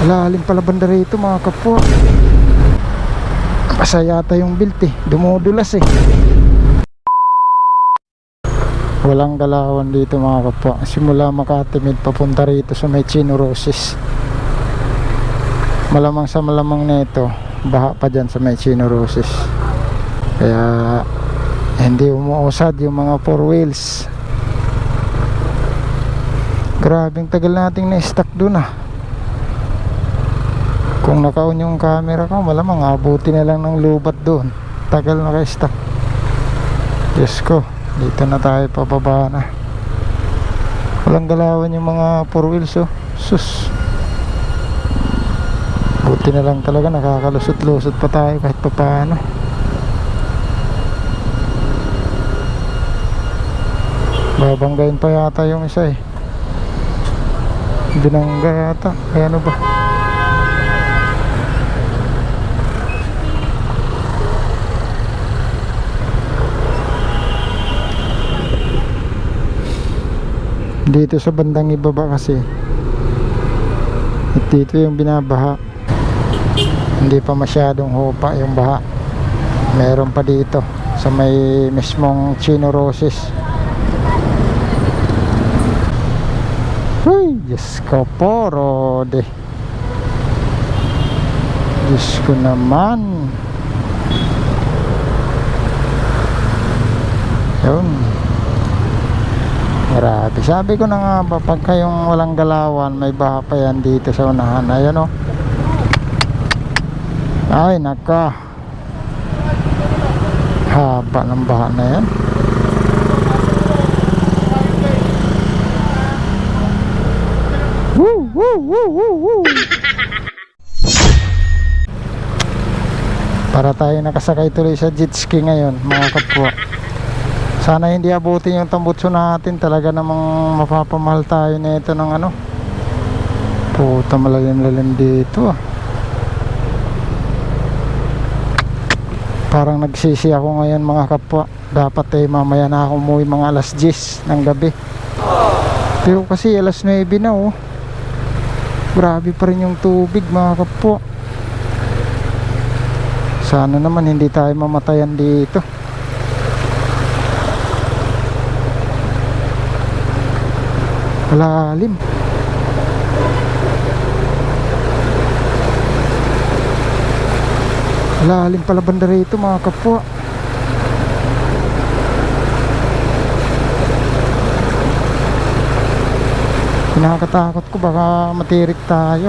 Lalim pala banda rito mga kapwa. Basa yata yung built eh, dumudulas eh. Walang galawan dito mga kapwa. Simula Makati papunta rito sa may Chino Roses. Malamang sa malamang nito baha pa dyan sa may Chino Roses. Kaya hindi umuusad yung mga 4 wheels. Grabing tagal nating na-stuck dun ah. Kung naka-on yung camera ko, malamang abuti na lang ng lubat doon. Tagal naka-stuck. Diyos ko, dito na tayo, pababa na. Walang galawan yung mga 4 wheels oh. Sus, buti na lang talaga, nakakalusot-lusot pa tayo kahit pa paano. Babanggain pa yata yung isa eh. Binangga yata, kaya ano ba. Dito sa bandang ibaba kasi, at dito yung binabaha, hindi pa masyadong hopa yung baha. Meron pa dito sa may mismong Chino Roses. Uy, Diyos ko po, Rode. Diyos ko naman. Yun. Grabe. Sabi ko na nga ba, pagka yung walang galawan, may baha pa yan dito sa unahan. Ayan o. Ay, naka. Haba ng baha na yan. Woo, woo, woo, woo, woo. Para tayo nakasakay tuloy sa jet ski ngayon, mga kapwa. Sana hindi abutin yung tambutso natin. Talaga namang mapapamahal tayo nito ng ano. Puta, malalim-lalim dito ah. Parang nagsisi ako ngayon mga kapwa. Dapat mamaya na ako umuwi mga alas 10 ng gabi. Pero kasi alas 9 na oh. Grabe pa rin yung tubig mga kapwa. Sana naman hindi tayo mamatayan dito. Lalim. Lalim pala banda rito mga kapwa. Kinakatakot ko baka matirik tayo.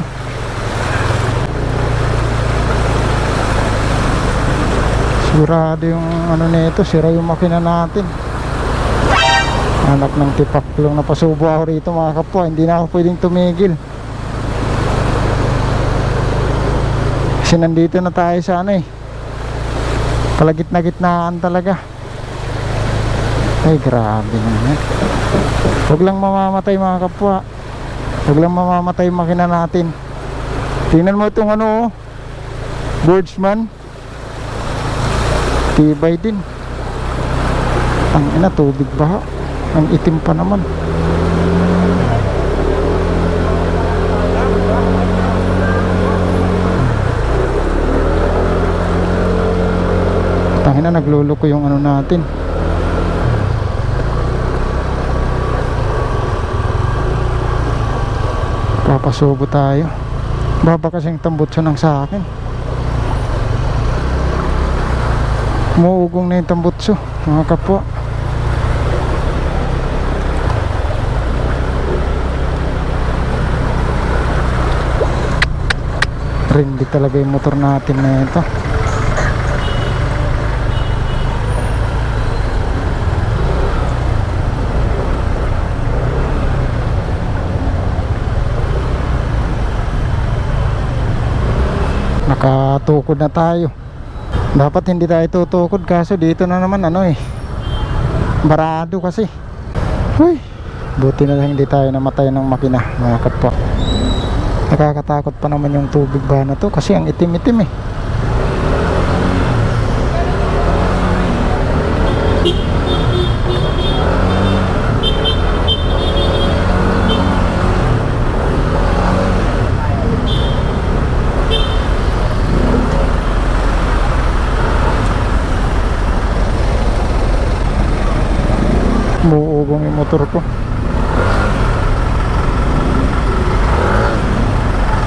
Sigurado yung ano nito, sira yung makina natin. Anak ng tipaklong, napasubo ako rito mga kapwa. Hindi na ako pwedeng tumigil. Kasi nandito na tayo sa ano eh, palagit na gitnaan talaga. Ay grabe naman. Huwag lang mamamatay mga kapwa. Huwag lang mamamatay yung makina natin. Tingnan mo itong ano, Boardsman. Tibay din. Ang ina, tubig baha. Ang itim pa naman. Tangina, nagluluko yung ano natin. Papasubo tayo. Baba kasing tambutso ng sa akin. Umuugong na yung tambutso mga kapwa. Rindi talaga yung motor natin na ito. Nakatukod na tayo. Dapat hindi tayo tutukod, kaso dito na naman ano eh, barado kasi. Uy, buti na lang hindi tayo namatay ng makina mga kapwa. Nakakatakot pa naman yung tubig ba na to kasi ang itim-itim eh. gulong yung motor ko.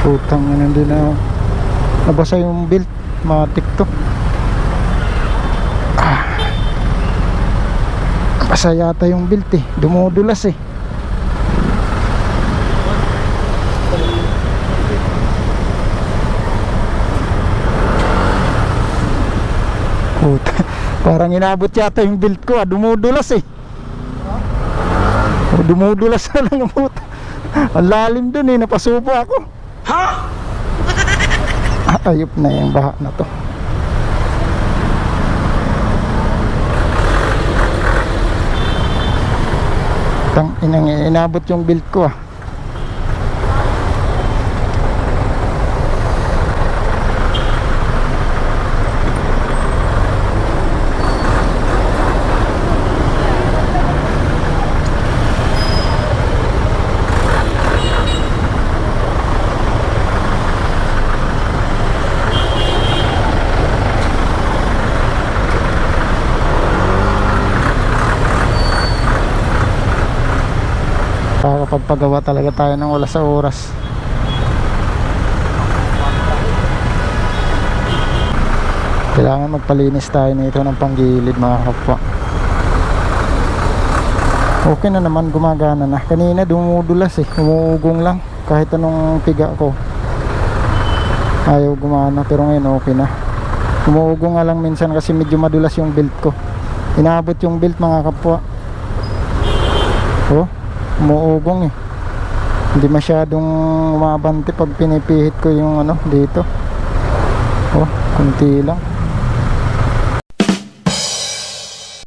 Putang ina, hindi na nabasa yung belt. Matik to. Basa yata yung belt eh. Dumudulas eh. Puta, parang inabot yata yung belt ko, dumudulas eh. Dumudulas na lang ang puta. Ang lalim dun eh, napasupo ako. Ha? Ayop na yung baha na to. Tang inang inabot yung belt ko ah. Pagpagawa talaga tayo ng wala sa oras. Kailangan magpalinis tayo nito ng panggilid mga kapwa. Okay na naman, gumagana na. Kanina dumudulas eh, umuugong lang. Kahit anong piga ko ayaw gumana, pero ngayon okay na. Umuugong nga lang minsan kasi medyo madulas yung belt ko. Inaabot yung belt mga kapwa. Oh, umuugong eh. Hindi masyadong umabante pag pinipihit ko yung ano dito. Oh, kunti lang.